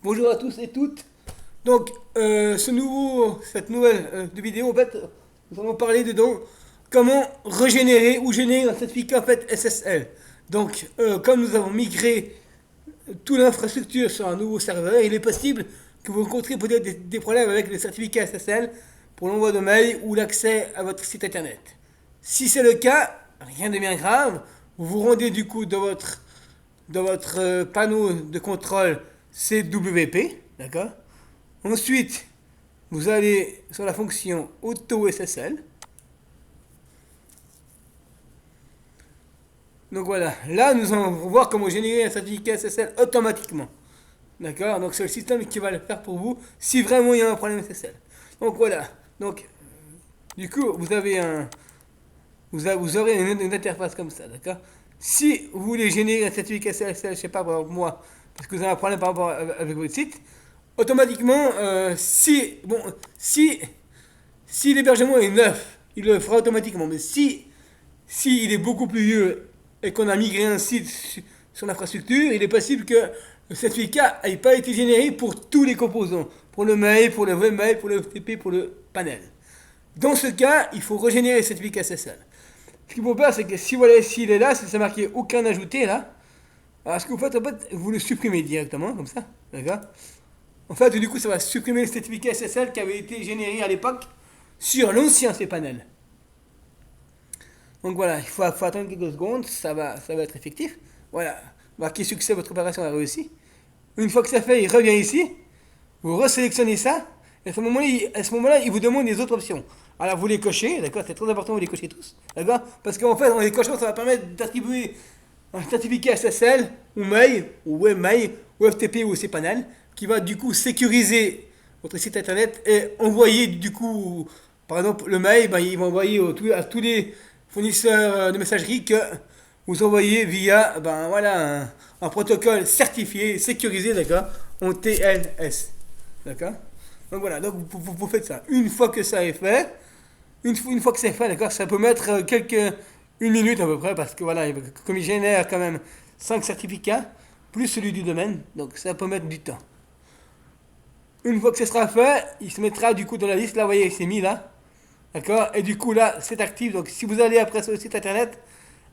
Bonjour à tous et toutes. Donc, cette nouvelle vidéo, en fait, nous allons parler dedans comment régénérer ou générer un certificat en fait SSL. Donc, comme nous avons migré toute l'infrastructure sur un nouveau serveur, il est possible que vous rencontriez peut-être des problèmes avec le certificat SSL pour l'envoi de mail ou l'accès à votre site internet. Si c'est le cas, rien de bien grave. Vous vous rendez du coup dans votre panneau de contrôle CWP, d'accord. Ensuite, vous allez sur la fonction Auto SSL. Donc voilà, là nous allons voir comment générer un certificat SSL automatiquement. D'accord. Donc c'est le système qui va le faire pour vous si vraiment il y a un problème SSL. Donc voilà. Donc du coup, vous aurez une interface comme ça, d'accord. Si vous voulez générer un certificat SSL, je sais pas, par exemple moi, parce que vous avez un problème par rapport avec votre site, automatiquement, si l'hébergement est neuf, il le fera automatiquement. Mais si il est beaucoup plus vieux et qu'on a migré un site sur l'infrastructure, il est possible que le certificat n'ait pas été généré pour tous les composants. Pour le mail, pour le webmail, pour le FTP, pour le panel. Dans ce cas, il faut régénérer le certificat SSL. Ce qu'il faut faire, c'est que si voilà, s'il est là, si c'est marqué aucun ajouté là, alors ce que vous faites, en fait, vous le supprimez directement, comme ça. D'accord. En fait, du coup, ça va supprimer le certificat SSL qui avait été généré à l'époque sur l'ancien cPanel. Donc voilà, il faut attendre quelques secondes, ça va être effectif. Voilà, marqué succès, votre opération a réussi. Une fois que c'est fait, il revient ici, vous resélectionnez ça, et à ce moment-là, il vous demande les autres options. Alors vous les cochez, d'accord, c'est très important, vous les cochez tous, d'accord, parce qu'en fait, en les cochant, ça va permettre d'attribuer un certificat SSL, ou mail, ou webmail, ou FTP, ou cPanel, qui va du coup sécuriser votre site internet et envoyer du coup, par exemple, le mail, ben, il va envoyer à tous les fournisseurs de messagerie que vous envoyez via ben, voilà, un protocole certifié, sécurisé, d'accord, en TLS. D'accord. Donc voilà, donc vous faites ça. Une fois que ça est fait, une fois que c'est fait, d'accord, ça peut mettre une minute à peu près, parce que voilà, comme il génère quand même 5 certificats, plus celui du domaine, donc ça peut mettre du temps. Une fois que ce sera fait, il se mettra du coup dans la liste, là vous voyez, il s'est mis là, d'accord, et du coup là, c'est actif, donc si vous allez après sur le site internet,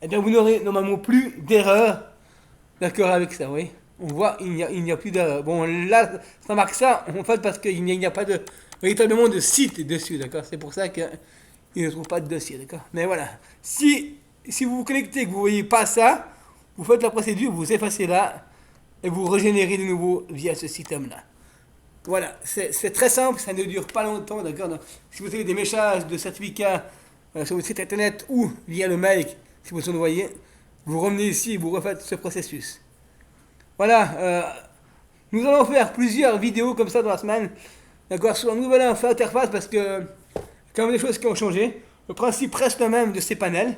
eh bien vous n'aurez normalement plus d'erreur, d'accord, avec ça, oui. On voit, il n'y a plus d'erreur. Bon, là, ça marque ça, en fait, parce qu'il n'y a pas véritablement de site dessus, d'accord. C'est pour ça qu'il ne trouve pas de dossier, d'accord. Mais voilà, si vous vous connectez et que vous ne voyez pas ça, vous faites la procédure, vous effacez là, et vous régénérez de nouveau via ce système-là. Voilà, c'est très simple, ça ne dure pas longtemps, d'accord. Donc, si vous avez des messages de certificats sur votre site internet ou via le mail, si vous en envoyez, vous revenez ici et vous refaites ce processus. Voilà, nous allons faire plusieurs vidéos comme ça dans la semaine, d'accord, sur une nouvelle interface parce que quand même des choses qui ont changé. Le principe reste le même de ces panels,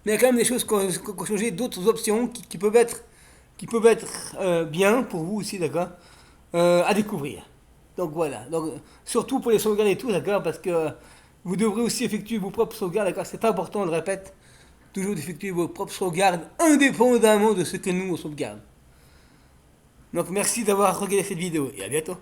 mais il y a quand même des choses qui ont changé, d'autres options qui peuvent être bien pour vous aussi, d'accord, à découvrir. Donc voilà, donc surtout pour les sauvegardes et tout, d'accord, parce que vous devrez aussi effectuer vos propres sauvegardes, d'accord, c'est important, on le répète, toujours d'effectuer vos propres sauvegardes indépendamment de ce que nous on sauvegarde. Donc merci d'avoir regardé cette vidéo et à bientôt.